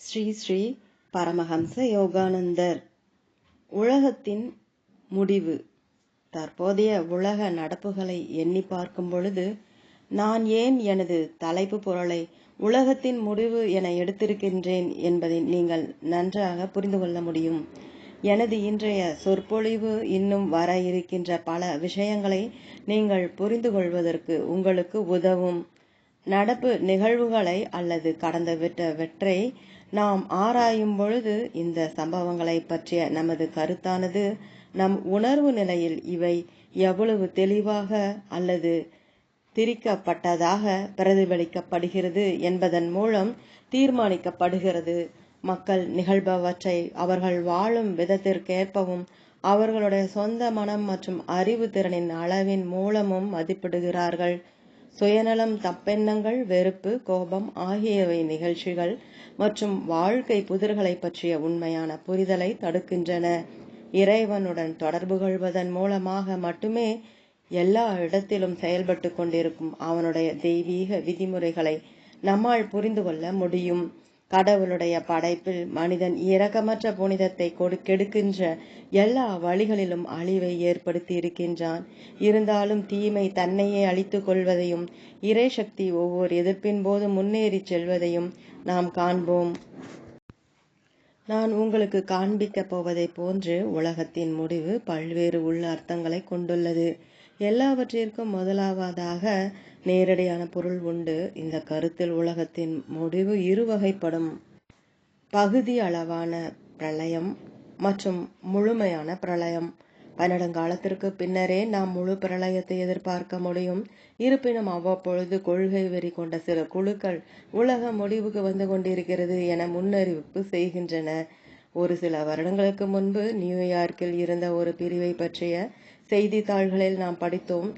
ஸ்ரீ ஸ்ரீ பரமஹம்ச யோகானந்தர். உலகத்தின் முடிவு. தற்போதைய உலக நடப்புகளை எண்ணி பார்க்கும் பொழுது நான் ஏன் எனது தலைப்பு பொருளை உலகத்தின் முடிவு என எடுத்திருக்கின்றேன் என்பதை நீங்கள் நன்றாக புரிந்து கொள்ள முடியும். எனது இன்றைய சொற்பொழிவு இன்னும் வர இருக்கின்ற பல விஷயங்களை நீங்கள் புரிந்து கொள்வதற்கு உங்களுக்கு உதவும். நடப்பு நிகழ்வுகளை அல்லது கடந்தவற்றை நாம் ஆராயும் பொழுது இந்த சம்பவங்களை பற்றிய நமது கருத்தானது நம் உணர்வு நிலையில் இவை எவ்வளவு தெளிவாக அல்லது திரிக்கப்பட்டதாக பிரதிபலிக்கப்படுகிறது என்பதன் மூலம் தீர்மானிக்கப்படுகிறது. மக்கள் நிகழ்பவற்றை அவர்கள் வாழும் விதத்திற்கேற்பவும் அவர்களுடைய சொந்த மனம் மற்றும் அறிவு திறனின் அளவின் மூலமும் மதிப்பிடுகிறார்கள். சுயநலம், தப்பெண்ணங்கள், வெறுப்பு, கோபம் ஆகியவை நிகழ்ச்சிகள் மற்றும் வாழ்க்கை புதிர்களை பற்றிய உண்மையான புரிதலை தடுக்கின்றன. இறைவனுடன் தொடர்பு கொள்வதன் மூலமாக மட்டுமே எல்லா இடத்திலும் செயல்பட்டு கொண்டிருக்கும் அவனுடைய தெய்வீக விதிமுறைகளை நம்மால் புரிந்து கொள்ள முடியும். கடவுளுடைய படைப்பில் மனிதன் இரக்கமற்ற புனிதத்தை கெடுக்கின்ற எல்லா வழிகளிலும் அழிவை ஏற்படுத்தி இருக்கின்றான். இருந்தாலும் தீமை தன்னையே அழித்துக் கொள்வதையும் இறை சக்தி ஒவ்வொரு எதிர்ப்பின் போது முன்னேறி செல்வதையும் நாம் காண்போம். நான் உங்களுக்கு காண்பிக்கப் போவதை போன்று உலகத்தின் முடிவு பல்வேறு உள்ள அர்த்தங்களை கொண்டுள்ளது. எல்லாவற்றிற்கும் முதலாவதாக நேரடியான பொருள் உண்டு. இந்த கருத்தில் உலகத்தின் முடிவு இருவகைப்படும்: பகுதி அளவான பிரளயம் மற்றும் முழுமையான பிரளயம். பன்னெடுங்காலத்திற்கு பின்னரே நாம் முழு பிரளயத்தை எதிர்பார்க்க முடியும். இருப்பினும் அவ்வப்பொழுது கொள்கை வெறி கொண்ட சில குழுக்கள் உலக முடிவுக்கு வந்து கொண்டிருக்கிறது என முன்னறிவிப்பு செய்கின்றன. ஒரு சில வருடங்களுக்கு முன்பு நியூயார்க்கில் இருந்த ஒரு பிரிவை பற்றிய செய்தித்தாள்களில் நாம் படித்தோம்.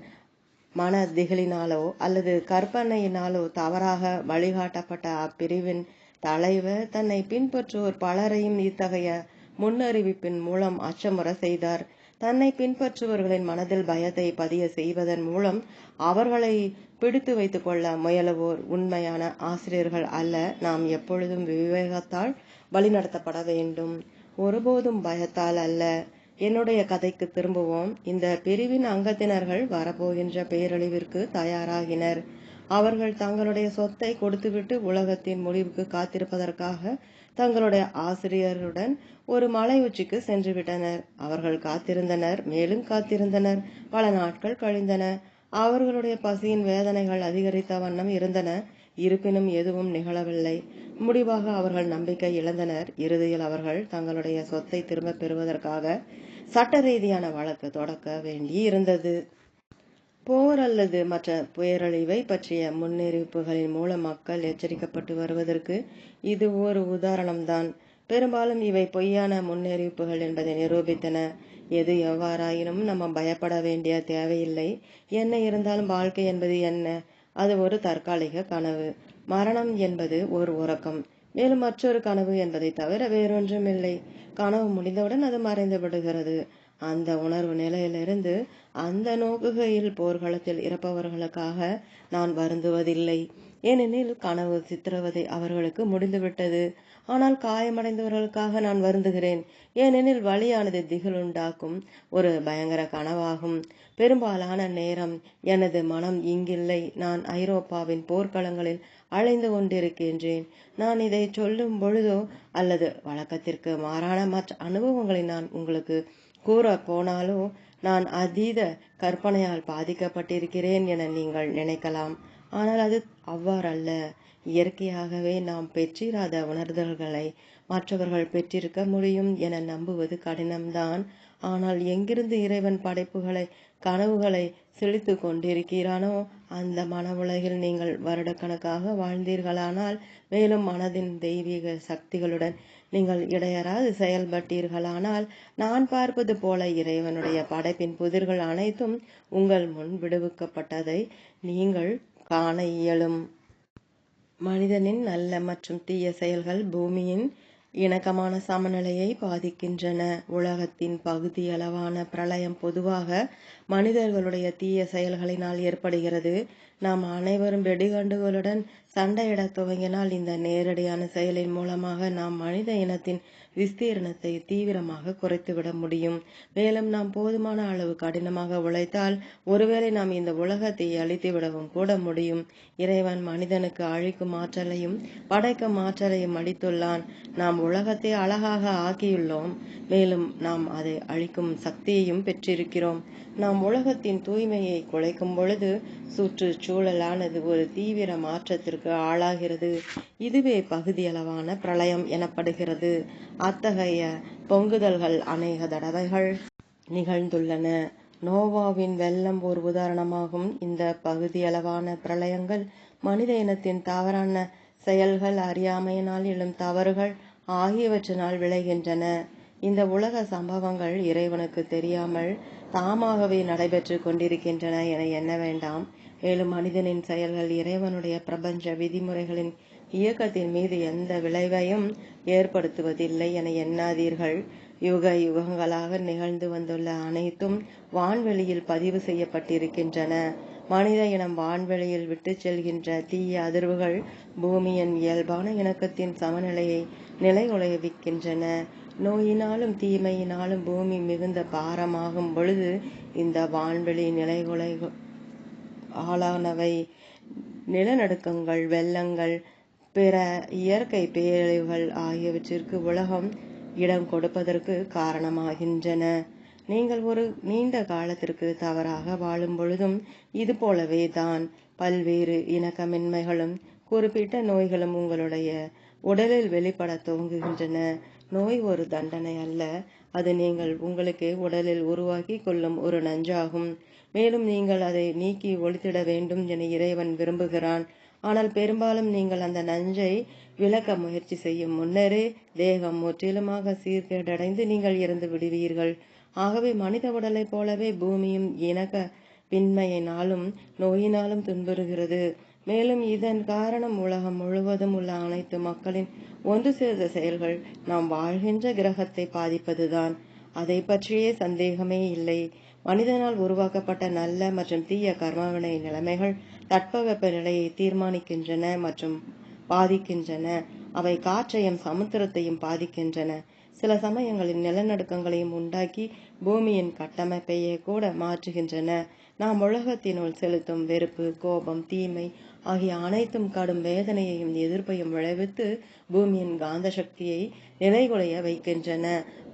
மன திகிலினாலோ அல்லது கற்பனையினாலோ தவறாக வழிகாட்டப்பட்ட அப்பிரிவின் தலைவர் தன்னை பின்பற்றுவோர் பலரையும் இத்தகைய முன்னறிவிப்பின் மூலம் அச்சமுற செய்தார். தன்னை பின்பற்றுபவர்களின் மனதில் பயத்தை பதிய செய்வதன் மூலம் அவர்களை பிடித்து வைத்துக் கொள்ள முயலுவோர் உண்மையான ஆசிரியர்கள் அல்ல. நாம் எப்பொழுதும் விவேகத்தால் வழிநடத்தப்பட வேண்டும், ஒருபோதும் பயத்தால் அல்ல. என்னுடைய கதைக்கு திரும்புவோம். இந்த பிரிவின் அங்கத்தினர்கள் வரப்போகின்ற பேரழிவிற்கு தயாராகினர். அவர்கள் தங்களுடைய சொத்தை கொடுத்துவிட்டு உலகத்தின் முடிவுக்கு காத்திருப்பதற்காக தங்களுடைய ஆசிரியருடன் ஒரு மலை உச்சிக்கு சென்று விட்டனர். அவர்கள் காத்திருந்தனர், மேலும் காத்திருந்தனர். பல நாட்கள் கழிந்தன. அவர்களுடைய பசியின் வேதனைகள் அதிகரித்த வண்ணம் இருந்தன. இருப்பினும் எதுவும் நிகழவில்லை. முடிவாக அவர்கள் நம்பிக்கை இழந்தனர். இறுதியில் அவர்கள் தங்களுடைய சொத்தை திரும்ப பெறுவதற்காக சட்ட ரீதியான வழக்கு தொடக்க வேண்டி இருந்தது. போர் அல்லது மற்ற பேரழிவை பற்றிய முன்னறிவிப்புகளின் மூலம் மக்கள் எச்சரிக்கப்பட்டு வருவதற்கு இது ஒரு உதாரணம்தான். பெரும்பாலும் இவை பொய்யான முன்னறிவிப்புகள் என்பதை நிரூபித்தன. எது எவ்வாறாயினும் நம்ம பயப்பட வேண்டிய தேவையில்லை. என்ன இருந்தாலும் வாழ்க்கை என்பது என்ன? அது ஒரு தற்காலிக கனவு. மரணம் என்பது ஒரு உறக்கம், மேலும் மற்றொரு கனவு என்பதை தவிர வேறொன்றும் இல்லை. கனவு முடிந்தவுடன் அது மறைந்து விடுகிறது. அந்த உணர்வு நிலையிலிருந்து அந்த நோக்குகையில் போர்க்களத்தில் இறப்பவர்களுக்காக நான் வருந்துவதில்லை. ஏனெனில் கனவு சித்திரவதை அவர்களுக்கு முடிந்துவிட்டது. ஆனால் காயமடைந்தவர்களுக்காக நான் வருந்துகிறேன். ஏனெனில் வலியானது திகிலுண்டாக்கும் ஒரு பயங்கர கனவாகும். பெரும்பாலான நேரம் எனது மனம் இங்கில்லை. நான் ஐரோப்பாவின் போர்க்களங்களில் அலைந்து கொண்டிருக்கின்றேன். நான் இதை சொல்லும் பொழுதோ அல்லது வழக்கத்திற்கு மாறான மற்ற அனுபவங்களை நான் உங்களுக்கு கூற போனாலோ நான் அதீத கற்பனையால் பாதிக்கப்பட்டிருக்கிறேன் என நீங்கள் நினைக்கலாம். ஆனால் அது அவ்வாறல்ல. இயற்கையாகவே நாம் பெற்றிராத உணர்தல்களை மற்றவர்கள் பெற்றிருக்க முடியும் என நம்புவது கடினம்தான். ஆனால் எங்கிருந்து இறைவன் படைப்புகளை, கனவுகளை செலுத்து கொண்டிருக்கிறானோ அந்த மன உலகில் நீங்கள் வருடக்கணக்காக வாழ்ந்தீர்களானால், மேலும் மனதின் தெய்வீக சக்திகளுடன் நீங்கள் இடையறாது செயல்பட்டீர்களானால், நான் பார்ப்பது போல இறைவனுடைய படைப்பின் புதிர்கள் அனைத்தும் உங்கள் முன் விடுவிக்கப்பட்டதை நீங்கள் காண இயலும். மனிதனின் நல்ல மற்றும் தீய செயல்கள் பூமியின் இணக்கமான சமநிலையை பாதிக்கின்றன. உலகத்தின் பகுதியளவான பிரளயம் பொதுவாக மனிதர்களுடைய தீய செயல்களினால் ஏற்படுகிறது. நாம் அனைவரும் வெடிகுண்டுகளுடன் சண்டையிடத் துவங்கினால் இந்த நேரடியான செயலின் மூலமாக நாம் மனித இனத்தின் விஸ்தீரணத்தை தீவிரமாக குறைத்துவிட முடியும். மேலும் நாம் போதுமான அளவு கடினமாக உழைத்தால் ஒருவேளை நாம் இந்த உலகத்தை அழித்து விடவும் கூட முடியும். இறைவன் மனிதனுக்கு அழிக்கும் ஆற்றலையும் படைக்கும் ஆற்றலையும் அளித்துள்ளான். நாம் உலகத்தை அழகாக ஆக்கியுள்ளோம். மேலும் நாம் அதை அழிக்கும் சக்தியையும் பெற்றிருக்கிறோம். நாம் உலகத்தின் தூய்மையை குலைக்கும் பொழுது சுற்றுச்சூழலானது ஒரு தீவிர மாற்றத்திற்கு ஆளாகிறது. இதுவே பகுதியளவான பிரளயம் எனப்படுகிறது. அத்தகைய பொங்குதல்கள் அநேக தடவைகள் நிகழ்ந்துள்ளன. நோவாவின் வெள்ளம் ஒரு உதாரணமாகும். இந்த பகுதியளவான பிரளயங்கள் மனித இனத்தின் தவறான செயல்கள், அறியாமையினால் எழும் தவறுகள் ஆகியவற்றினால் விளைகின்றன. இந்த உலக சம்பவங்கள் இறைவனுக்கு தெரியாமல் தாமாகவே நடைபெற்று கொண்டிருக்கின்றன என எண்ண வேண்டாம். மேலும் மனிதனின் செயல்கள் இறைவனுடைய பிரபஞ்ச விதிமுறைகளின் இயக்கத்தின் மீது எந்த விளைவையும் ஏற்படுத்துவதில்லை என எண்ணாதீர்கள். யுக யுகங்களாக நிகழ்ந்து வந்துள்ள அனைத்தும் வான்வெளியில் பதிவு செய்யப்பட்டிருக்கின்றன. மனித இனம் வான்வெளியில் விட்டு செல்கின்ற தீய அதிர்வுகள் பூமியின் இயல்பான இணக்கத்தின் சமநிலையை நிலைகுலைவிக்கின்றன. நோயினாலும் தீமையினாலும் பூமி மிகுந்த பாரமாகும் பொழுது இந்த வான்வெளி நிலைகுலை ஆளானவை. நிலநடுக்கங்கள், வெள்ளங்கள், பிற இயற்கை பேரழிவுகள் ஆகியவற்றிற்கு உலகம் இடம் கொடுப்பதற்கு காரணமாகின்றன. நீங்கள் ஒரு நீண்ட காலத்திற்கு தவறாக வாழும் பொழுதும் இது போலவே தான் பல்வேறு இணக்கமின்மைகளும் குறிப்பிட்ட நோய்களும் உங்களுடைய உடலில் வெளிப்பட துவங்குகின்றன. நோய் ஒரு தண்டனை அல்ல, அது நீங்கள் உங்களுக்கு உடலில் உருவாக்கி கொள்ளும் ஒரு நஞ்சாகும். மேலும் நீங்கள் அதை நீக்கி ஒழித்திட வேண்டும் என இறைவன் விரும்புகிறான். ஆனால் பெரும்பாலும் நீங்கள் அந்த நஞ்சை விலக்க முயற்சி செய்யும் முன்னரே தேகம் முற்றிலுமாக சீர்கேடடைந்து நீங்கள் இறந்து விடுவீர்கள். ஆகவே மனித உடலை போலவே பூமியும் இணக்க பின்மையினாலும் நோயினாலும் துன்புறுகிறது. மேலும் இதன் காரணம் உலகம் முழுவதும் உள்ள அனைத்து மக்களின் ஒன்று சேர்ந்த செயல்கள் நாம் வாழ்கின்ற கிரகத்தை பாதிப்பதுதான். அதை பற்றியே சந்தேகமே இல்லை. மனிதனால் உருவாக்கப்பட்ட நல்ல மற்றும் தீய கர்மவினை நிலைமைகள் தட்பவெப்ப நிலையை தீர்மானிக்கின்றன மற்றும் பாதிக்கின்றன. அவை காற்றையும் சமுத்திரத்தையும் பாதிக்கின்றன. சில சமயங்களில் நிலநடுக்கங்களையும் உண்டாக்கி பூமியின் கட்டமைப்பையே கூட மாற்றுகின்றன. நாம் உலகத்தினுள் செலுத்தும் வெறுப்பு, கோபம், தீமை ஆகிய அனைத்தும் கடும் வேதனையையும் எதிர்ப்பையும் விளைவித்து பூமியின் காந்த சக்தியை நிலைகுலைய வைக்கின்றன.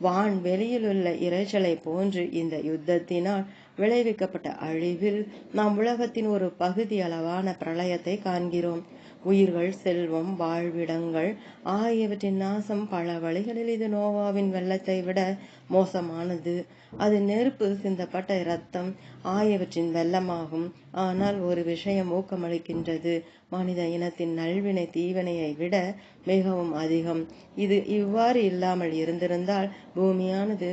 வான் வெளியிலுள்ள இரைச்சலை போன்று இந்த யுத்தத்தினால் விளைவிக்கப்பட்ட அழிவில் நாம் உலகத்தின் ஒரு பகுதி அளவான பிரளயத்தை காண்கிறோம். உயிர்கள், செல்வம், வாழ்விடங்கள் ஆகியவற்றின் நாசம் பல வழிகளில் இது நோவாவின் வெள்ளத்தை விட மோசமானது. அது நெருப்பு, சிந்தப்பட்ட இரத்தம் ஆகியவற்றின் வெள்ளமாகும். ஆனால் ஒரு விஷயம் ஊக்கமளிக்கின்றது. மனித இனத்தின் நல்வினை தீவினையை விட மிகவும் அதிகம். இது இவ்வாறு இல்லாமல் இருந்திருந்தால் பூமியானது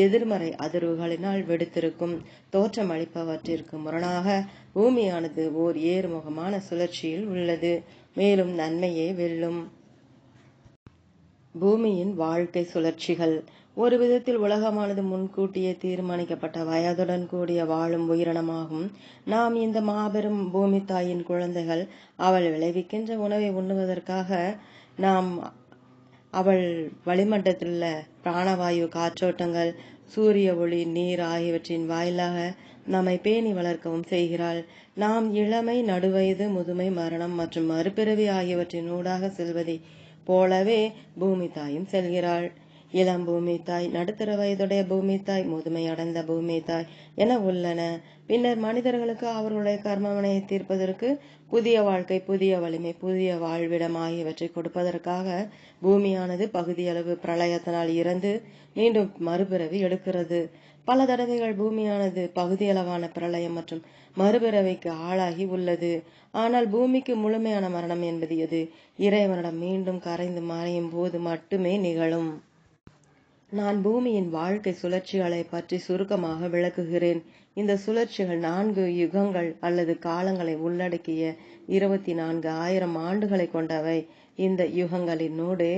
எதிர்மறை அதிர்வுகளினால் வெடித்திருக்கும். தோற்றமளிப்பவற்றிற்கு முரணாக பூமியானது ஓர் ஏறுமுகமான சுழற்சியில் உள்ளது. மேலும் நன்மையே வெல்லும். பூமியின் வாழ்க்கை சுழற்சிகள். ஒரு விதத்தில் உலகமானது முன்கூட்டியே தீர்மானிக்கப்பட்ட வயதுடன் கூடிய வாழும் உயிரினமாகும். நாம் இந்த மாபெரும் பூமி தாயின் குழந்தைகள். அவள் விளைவிக்கின்ற உணவை உண்ணுவதற்காக நாம் அவள் வளிமண்டலத்திலுள்ள பிராணவாயு, காற்றோட்டங்கள், சூரிய ஒளி, நீர் ஆகியவற்றின் வாயிலாக நம்மை பேணி வளர்க்கவும் செய்கிறாள். நாம் இளமை, நடுவயது, முதுமை, மரணம் மற்றும் மறுபிறவி ஆகியவற்றின் ஊடாக செல்வதை போலவே பூமி தாயும் செல்கிறாள். இளம் பூமி தாய், நடுத்தர வயதுடைய பூமி தாய், முதுமை அடைந்த பூமி தாய் என உள்ளன. பின்னர் மனிதர்களுக்கு அவர்களுடைய கர்மவினையை தீர்ப்பதற்கு புதிய வாழ்க்கை, புதிய வலிமை, புதிய வாழ்விடம் ஆகியவற்றை கொடுப்பதற்காக பூமியானது பகுதியளவு பிரளயத்தினால் இறந்து மீண்டும் மறுபிறவி எடுக்கிறது. பல தடவைகள் பூமியானது பகுதியளவான பிரளயம் மற்றும் மறுபிறவிக்கு ஆளாகி உள்ளது. ஆனால் பூமிக்கு முழுமையான மரணம் என்பது எது? இறைவனிடம் மீண்டும் கரைந்து மறையும் போது மட்டுமே நிகழும். நான் பூமியின் வாழ்க்கை சுழற்சிகளை பற்றி சுருக்கமாக விளக்குகிறேன். இந்த சுழற்சிகள் 4 யுகங்கள் அல்லது காலங்களை உள்ளடக்கிய 24,000 ஆண்டுகளை கொண்டவை. இந்த யுகங்களினூடே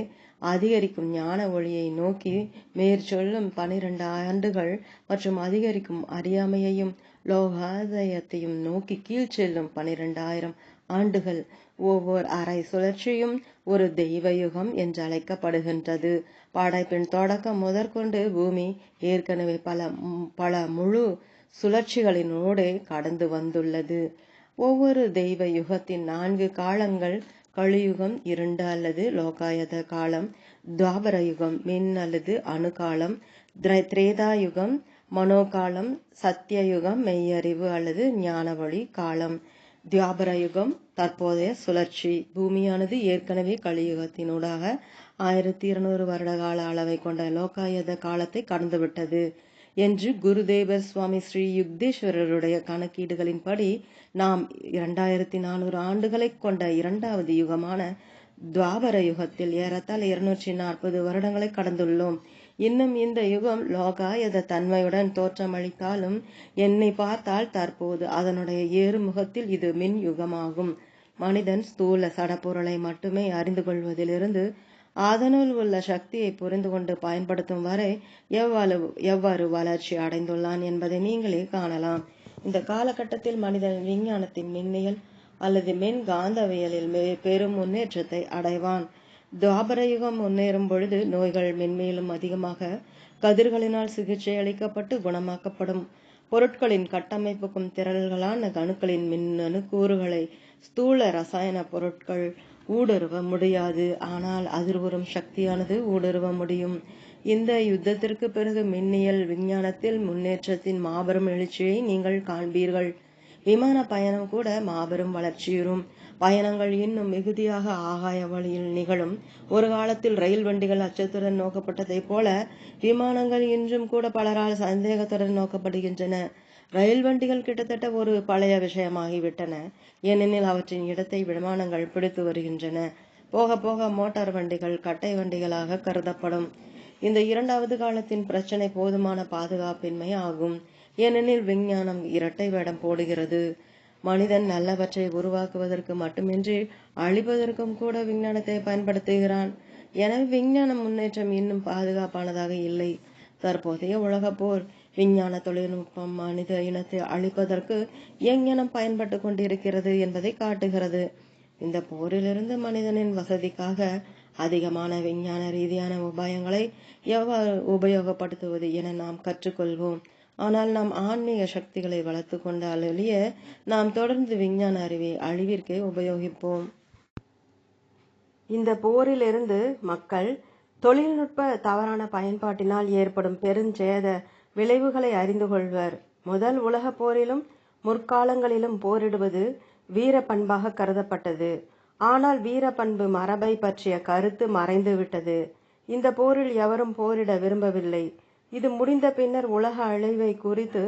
அதிகரிக்கும் ஞான ஒளியை நோக்கி மேற்சொல்லும் 12 ஆண்டுகள் மற்றும் அதிகரிக்கும் அறியாமையையும் லோகாதயத்தையும் நோக்கி கீழ் செல்லும் 12,000 ஆண்டுகள். ஒவ்வொரு அரை சுழற்சியும் ஒரு தெய்வ யுகம் என்று அழைக்கப்படுகின்றது. படைப்பின் தொடக்கம் முதற்கொண்டு பூமி ஏற்கனவே பல முழு சுழற்சிகளினூடே கடந்து வந்துள்ளது. ஒவ்வொரு தெய்வ யுகத்தின் 4 காலங்கள் கலியுகம், இருண்ட அல்லது லோகாயத காலம், துவாபர யுகம், மின் அல்லது அணு காலம், திரேதா யுகம், மனோகாலம், சத்தியயுகம், மெய்யறிவு அல்லது ஞானவழி காலம். துவாபர யுகம் தற்போதைய சுழற்சி. பூமியானது ஏற்கனவே கலியுகத்தினூடாக 1200 வருட கால அளவை கொண்ட லோகாயத காலத்தை கடந்துவிட்டது என்று குருதேவர் சுவாமி ஸ்ரீ யுக்தேஸ்வரருடைய கணக்கீடுகளின்படி நாம் 2400 ஆண்டுகளை கொண்ட இரண்டாவது யுகமான துவாபர யுகத்தில் ஏறத்தாழ 240 வருடங்களை கடந்துள்ளோம். இன்னும் இந்த யுகம் லோகாயத தன்மையுடன் தோற்றமளித்தாலும் என்னை பார்த்தால் தற்போது அதனுடைய ஏறுமுகத்தில் இது மின் யுகமாகும். மனிதன் ஸ்தூல சடப்பொருளை மட்டுமே அறிந்து கொள்வதிலிருந்து அதனுள் உள்ள சக்தியை புரிந்து கொண்டு பயன்படுத்தும் வரை எவ்வாறு வளர்ச்சி அடைந்துள்ளான் என்பதை நீங்களே காணலாம். இந்த காலகட்டத்தில் மனிதன் விஞ்ஞானத்தின் மின்னியல் அல்லது மின் காந்தவியலில் பெரும் முன்னேற்றத்தை அடைவான். துவாபர யுகம் முன்னேறும் பொழுது நோய்கள் மென்மேலும் அதிகமாக கதிர்களினால் சிகிச்சை அளிக்கப்பட்டு குணமாக்கப்படும். பொருட்களின் கட்டமைப்புக்கும் திரள்களான அணுக்களின் மின்னணு கூறுகளை ஸ்தூல ரசாயன பொருட்கள் ஊடுருவ முடியாது. ஆனால் அதிர்வுறும் சக்தியானது ஊடுருவ முடியும். இந்த யுத்தத்திற்கு பிறகு மின்னியல் விஞ்ஞானத்தில் முன்னேற்றத்தின் மாபெரும் எழுச்சியை நீங்கள் காண்பீர்கள். விமான பயணம் கூட மாபெரும் வளர்ச்சியுறும். பயணங்கள் இன்னும் மிகுதியாக ஆகாய வழியில் நிகழும். ஒரு காலத்தில் ரயில் வண்டிகள் அச்சத்துடன் நோக்கப்பட்டதை போல விமானங்கள் இன்றும் கூட பலரால் சந்தேகத்துடன் நோக்கப்படுகின்றன. ரயில் வண்டிகள் கிட்டத்தட்ட ஒரு பழைய விஷயமாகிவிட்டன. ஏனெனில் அவற்றின் இடத்தை விமானங்கள் பிடித்து வருகின்றன. போக போக மோட்டார் வண்டிகள் கட்டை வண்டிகளாக கருதப்படும். இந்த இரண்டாவது காலத்தின் பிரச்சனை போதுமான பாதுகாப்பின்மை ஆகும். ஏனெனில் விஞ்ஞானம் இரட்டை வேடம் போடுகிறது. மனிதன் நல்லவற்றை உருவாக்குவதற்கு மட்டுமின்றி அழிப்பதற்கும் கூட விஞ்ஞானத்தை பயன்படுத்துகிறான். எனவே விஞ்ஞான முன்னேற்றம் இன்னும் பாதுகாப்பானதாக இல்லை. தற்போதைய உலக போர் விஞ்ஞான தொழில்நுட்பம் மனித இனத்தை அழிப்பதற்கு எங்ஙனம் பயன்பட்டு கொண்டிருக்கிறது என்பதை காட்டுகிறது. இந்த போரிலிருந்து மனிதனின் வசதிக்காக அதிகமான விஞ்ஞான ரீதியான உபாயங்களை எவ்வாறு உபயோகப்படுத்துவது என நாம் கற்றுக்கொள்வோம். ஆனால் நாம் ஆன்மீக சக்திகளை வளர்த்து கொண்டால் ஒழிய நாம் தொடர்ந்து விஞ்ஞான அறிவை அழிவிற்கே உபயோகிப்போம். இந்த போரிலிருந்து மக்கள் தொழில்நுட்ப தவறான பயன்பாட்டினால் ஏற்படும் பெருஞ்சேத விளைவுகளை அறிந்து கொள்வர். முதல் உலக போரிலும் முற்காலங்களிலும் போரிடுவது வீர பண்பாக கருதப்பட்டது. ஆனால் வீரப்பண்பு மரபை பற்றிய கருத்து மறைந்துவிட்டது. இந்த போரில் எவரும் போரிட விரும்பவில்லை. இது முடிந்த பின்னர் உலக அழிவை குறித்து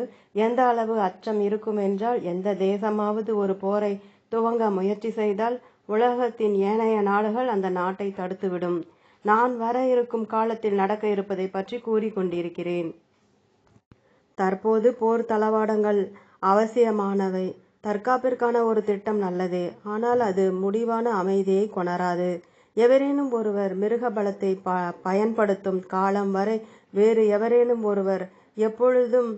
எந்த அளவு அச்சம் இருக்கும் என்றால், எந்த தேசமாவது ஒரு போரை துவங்க முயற்சி செய்தால் உலகத்தின் ஏனைய நாடுகள் அந்த நாட்டை தடுத்துவிடும். நான் வர இருக்கும் காலத்தில் நடக்க இருப்பதை பற்றி கூறிக்கொண்டிருக்கிறேன். தற்போது போர் தளவாடங்கள் அவசியமானவை. தற்காப்பிற்கான ஒரு திட்டம் நல்லதே, ஆனால் அது முடிவான அமைதியை கொணராது. எவரேனும் ஒருவர் மிருக பலத்தை பயன்படுத்தும் காலம் வரை வேறு எவரேனும் ஒருவர் எப்பொழுதும்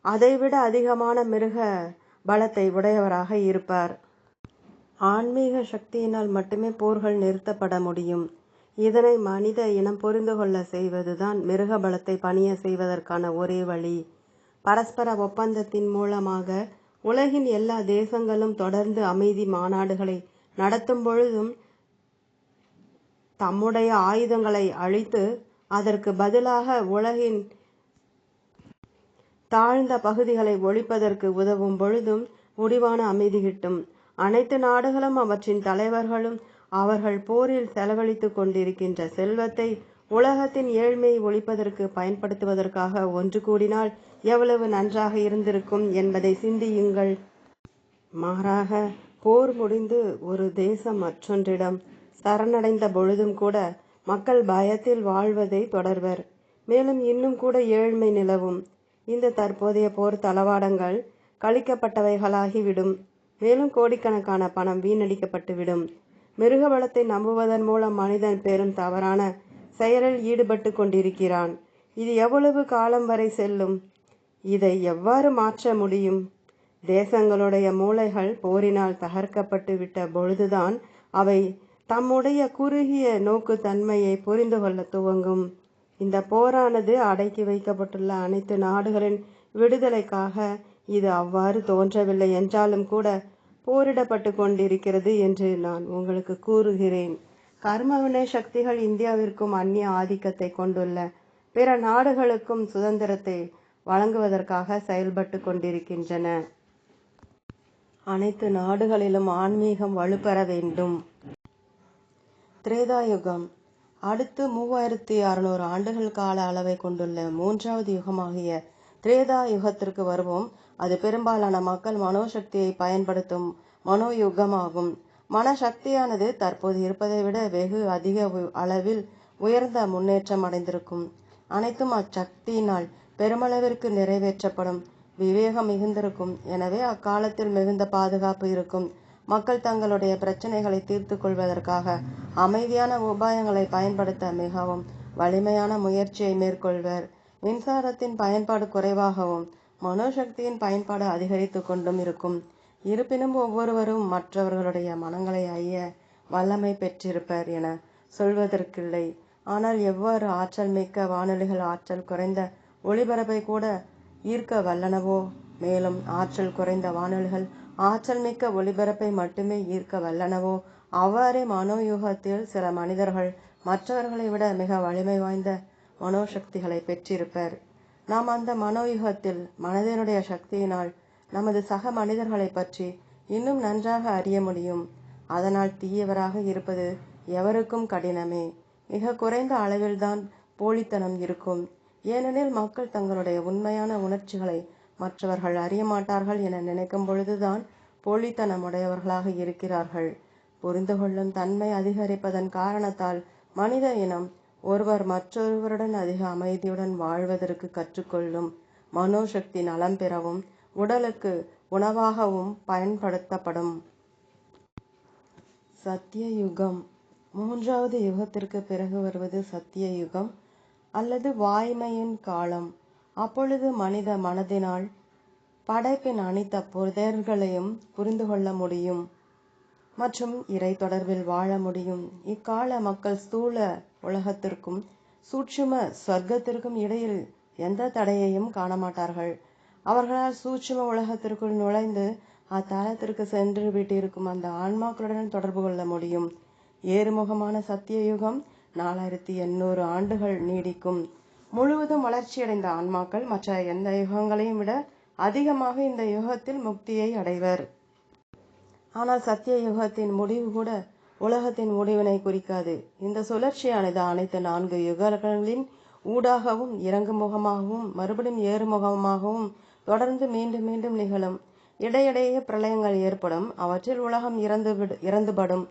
அதைவிட அதிகமான மிருக பலத்தை உடையவராக இருப்பார். ஆன்மீக சக்தியினால் மட்டுமே போர்கள் நிறுத்தப்பட முடியும். இதனை மனித இனம் புரிந்து கொள்ள செய்வதுதான் மிருக பலத்தை பணிய செய்வதற்கான ஒரே வழி. பரஸ்பர ஒப்பந்தத்தின் மூலமாக உலகின் எல்லா தேசங்களும் தொடர்ந்து அமைதி மாநாடுகளை நடத்தும் பொழுதும் தம்முடைய ஆயுதங்களை அழித்து அதற்கு பதிலாக உலகின் தாழ்ந்த பகுதிகளை ஒழிப்பதற்கு உதவும் பொழுதும் முடிவான அமைதி கிட்டும். அனைத்து நாடுகளும் அவற்றின் தலைவர்களும் அவர்கள் போரில் செலவழித்து கொண்டிருக்கின்ற செல்வத்தை உலகத்தின் ஏழ்மையை ஒழிப்பதற்கு பயன்படுத்துவதற்காக ஒன்று கூடினால் எவ்வளவு நன்றாக இருந்திருக்கும் என்பதை சிந்தியுங்கள். மாறாக போர் முடிந்து ஒரு தேசம் மற்றொன்றிடம் சரணடைந்த பொழுதும் கூட மக்கள் பயத்தில் வாழ்வதை தொடர்வர். மேலும் இன்னும் கூட ஏழ்மை நிலவும். இந்த தற்போதைய போர் தளவாடங்கள் கழிக்கப்பட்டவைகளாகிவிடும். மேலும் கோடிக்கணக்கான பணம் வீணடிக்கப்பட்டுவிடும். மிருக பலத்தை நம்புவதன் மூலம் மனிதன் பெரும் தவறான செயலில் ஈடுபட்டு கொண்டிருக்கிறான். இது எவ்வளவு காலம் வரை செல்லும்? இதை எவ்வாறு மாற்ற முடியும்? தேசங்களுடைய மூளைகள் போரினால் தகர்க்கப்பட்டு விட்ட பொழுதுதான் அவை தம்முடைய குறுகிய நோக்கு தன்மையை புரிந்து கொள்ள துவங்கும். இந்த போரானது அடக்கி வைக்கப்பட்டுள்ள அனைத்து நாடுகளின் விடுதலைக்காக இது அவ்வாறு தோன்றவில்லை என்றாலும் கூட போரிடப்பட்டு கொண்டிருக்கிறது என்று நான் உங்களுக்கு கூறுகிறேன். கர்மவினை சக்திகள் இந்தியாவிற்கும் அந்நிய ஆதிக்கத்தை கொண்டுள்ள பிற நாடுகளுக்கும் சுதந்திரத்தை வழங்குவதற்காக செயல்பட்டு கொண்டிருக்கின்றன. அனைத்து நாடுகளிலும் ஆன்மீகம் வலுப்பெற வேண்டும். திரேதாயுகம் அடுத்து 3600 ஆண்டுகள் கால அளவை கொண்டுள்ள மூன்றாவது யுகமாகிய திரேதா யுகத்திற்கு வருவோம். அது பெரும்பாலான மக்கள் மனோசக்தியை பயன்படுத்தும் மனோயுகமாகும். மனசக்தியானது தற்போது இருப்பதை விட வெகு அதிக அளவில் உயர்ந்த முன்னேற்றம் அடைந்திருக்கும். அனைத்தும் அச்சக்தியினால் பெருமளவிற்கு நிறைவேற்றப்படும். விவேகம் மிகுந்திருக்கும். எனவே அக்காலத்தில் மிகுந்த பாதுகாப்பு இருக்கும். மக்கள் தங்களுடைய பிரச்சனைகளை தீர்த்து கொள்வதற்காக அமைதியான உபாயங்களை பயன்படுத்த மிகவும் வலிமையான முயற்சியை மேற்கொள்வர். மின்சாரத்தின் பயன்பாடு குறைவாகவும் மனோசக்தியின் பயன்பாடு அதிகரித்து கொண்டும் இருக்கும். இருப்பினும் ஒவ்வொருவரும் மற்றவர்களுடைய மனங்களை அறிய வல்லமை பெற்றிருப்பர் என சொல்வதற்கில்லை. ஆனால் எவ்வாறு ஆற்றல் மிக்க வானொலிகள் ஆற்றல் குறைந்த ஒளிபரப்பை கூட ஈர்க்க வல்லனவோ, மேலும் ஆற்றல் குறைந்த வானொலிகள் ஆற்றல் மிக்க ஒளிபரப்பை மட்டுமே ஈர்க்க வல்லனவோ, அவ்வாறே மனோயுகத்தில் சில மனிதர்கள் மற்றவர்களை விட மிக வலிமை வாய்ந்த மனோசக்திகளை பெற்றிருப்பர். நாம் அந்த மனோயுகத்தில் மனதினுடைய சக்தியினால் நமது சக மனிதர்களை பற்றி இன்னும் நன்றாக அறிய முடியும். அதனால் தீயவராக இருப்பது எவருக்கும் கடினமே. மிக குறைந்த அளவில்தான் போலித்தனம் இருக்கும். ஏனெனில் மக்கள் தங்களுடைய உண்மையான உணர்ச்சிகளை மற்றவர்கள் அறிய மாட்டார்கள் என நினைக்கும் பொழுதுதான் போலித்தனமுடையவர்களாக இருக்கிறார்கள். புரிந்து கொள்ளும் தன்மை அதிகரிப்பதன் காரணத்தால் மனித இனம் ஒருவர் மற்றொருவருடன் அதிக அமைதியுடன் வாழ்வதற்கு கற்றுக்கொள்ளும். மனோசக்தி நலம் பெறவும் உடலுக்கு உணவாகவும் பயன்படுத்தப்படும். சத்திய யுகம் மூன்றாவது யுகத்திற்கு பிறகு வருவது சத்திய யுகம் அல்லது வாய்மையின் காலம். அப்பொழுது மனித மனதினால் படைப்பின் அனைத்து புதர்களையும் புரிந்து கொள்ள முடியும் மற்றும் இறை தொடர்பில் வாழ முடியும். இக்கால மக்கள் ஸ்தூல உலகத்திற்கும் சூட்சும சொர்க்கத்திற்கும் இடையில் எந்த தடையையும் காணமாட்டார்கள். அவர்களால் சூட்சும உலகத்திற்குள் நுழைந்து அத்தலத்திற்கு சென்று விட்டிருக்கும் அந்த ஆன்மாக்களுடன் தொடர்பு கொள்ள முடியும். ஏறுமுகமான சத்திய யுகம் 4800 ஆண்டுகள் நீடிக்கும். முழுவதும் வளர்ச்சியடைந்த ஆன்மாக்கள் மற்ற எந்த யுகங்களையும் விட அதிகமாக இந்த யுகத்தில் முக்தியை அடைவர். ஆனால் சத்திய யுகத்தின் முடிவு கூட உலகத்தின் முடிவினை குறிக்காது. இந்த சுழற்சியானது அனைத்து 4 யுகங்களின் ஊடாகவும் இறங்குமுகமாகவும் மறுபடியும் ஏறுமுகமாகவும் தொடர்ந்து மீண்டும் மீண்டும் நிகழும். இடையிடையே பிரளயங்கள் ஏற்படும். அவற்றில் உலகம் இறந்துபடும்.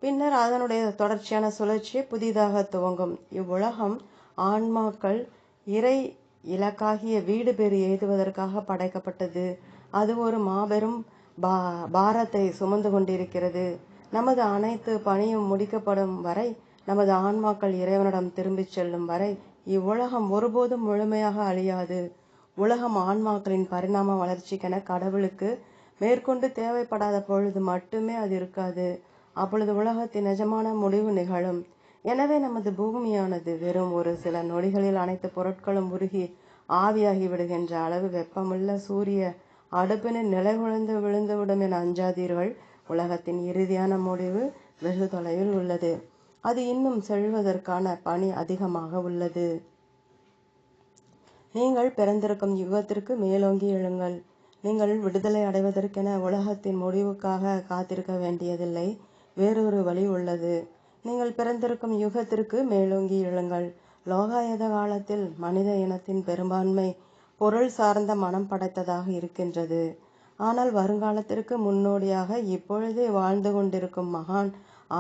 பின்னர் அதனுடைய தொடர்ச்சியான சுழற்சி புதிதாக துவங்கும். இவ்வுலகம் ஆன்மாக்கள் இறை இலக்காகிய வீடு பெறு எய்துவதற்காக படைக்கப்பட்டது. அது ஒரு மாபெரும் பாரத்தை சுமந்து கொண்டிருக்கிறது. நமது அனைத்து பணியும் முடிக்கப்படும் வரை, நமது ஆன்மாக்கள் இறைவனிடம் திரும்பிச் செல்லும் வரை இவ்வுலகம் ஒருபோதும் முழுமையாக அழியாது. உலகம் ஆன்மாக்களின் பரிணாம வளர்ச்சிக்கென கடவுளுக்கு மேற்கொண்டு தேவைப்படாத பொழுது மட்டுமே அது இருக்காது. அப்பொழுது உலகத்தின் நிஜமான முடிவு நிகழும். எனவே நமது பூமியானது வெறும் ஒரு சில நொடிகளில் அனைத்து பொருட்களும் உருகி ஆவியாகி விடுகின்ற அளவு வெப்பமுள்ள சூரிய அடுப்பினில் நிலைகுலைந்து விழுந்துவிடும் என அஞ்சாதீர்கள். உலகத்தின் இறுதியான முடிவு வெகு தொலைவில் உள்ளது. அது இன்னும் செல்வதற்கான பணி அதிகமாக உள்ளது. நீங்கள் பிறந்திருக்கும் யுகத்திற்கு மேலோங்கி எழுங்கள். நீங்கள் விடுதலை அடைவதற்கென உலகத்தின் முடிவுக்காக காத்திருக்க வேண்டியதில்லை. வேறொரு வழி உள்ளது. நீங்கள் பிறந்திருக்கும் யுகத்திற்கு மேலோங்கி எழுங்கள். லோகாயத காலத்தில் மனித இனத்தின் பெரும்பான்மை பொருள் சார்ந்த மனம் படைத்ததாக இருக்கின்றது. ஆனால் வருங்காலத்திற்கு முன்னோடியாக இப்பொழுதே வாழ்ந்து கொண்டிருக்கும் மகான்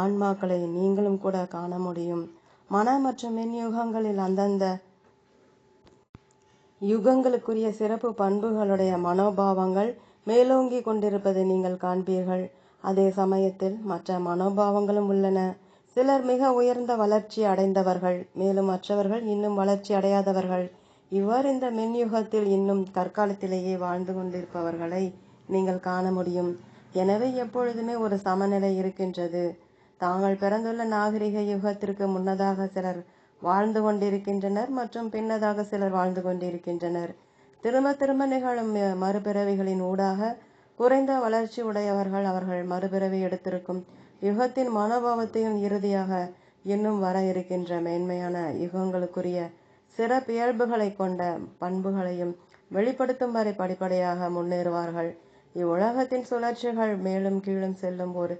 ஆன்மாக்களை நீங்களும் கூட காண முடியும். மன மற்றும் மின் யுகங்களில் அந்தந்த யுகங்களுக்குரிய சிறப்பு பண்புகளுடைய மனோபாவங்கள் மேலோங்கி கொண்டிருப்பதை நீங்கள் காண்பீர்கள். அதே சமயத்தில் மற்ற மனோபாவங்களும் உள்ளன. சிலர் மிக உயர்ந்த வளர்ச்சி அடைந்தவர்கள், மேலும் மற்றவர்கள் இன்னும் வளர்ச்சி அடையாதவர்கள். இவ்வாறு இந்த மின்யுகத்தில் இன்னும் தற்காலத்திலேயே வாழ்ந்து கொண்டிருப்பவர்களை நீங்கள் காண முடியும். எனவே எப்பொழுதுமே ஒரு சமநிலை இருக்கின்றது. தாங்கள் பிறந்துள்ள நாகரிக யுகத்திற்கு முன்னதாக சிலர் வாழ்ந்து கொண்டிருக்கின்றனர் மற்றும் பின்னதாக சிலர் வாழ்ந்து கொண்டிருக்கின்றனர். திரும்ப திரும்ப நிகழும் மறுபிறவிகளின் ஊடாக குறைந்த வளர்ச்சி உடையவர்கள் அவர்கள் மறுபிறவி எடுத்திருக்கும் யுகத்தின் மனோபாவத்தையும் இறுதியாக இன்னும் வர இருக்கின்ற மேன்மையான யுகங்களுக்குரிய சிறப்பியல்புகளை கொண்ட பண்புகளையும் வெளிப்படுத்தும் வரை படிப்படியாக முன்னேறுவார்கள். இவ்வுலகத்தின் சுழற்சிகள் மேலும் கீழும் செல்லும் ஒரு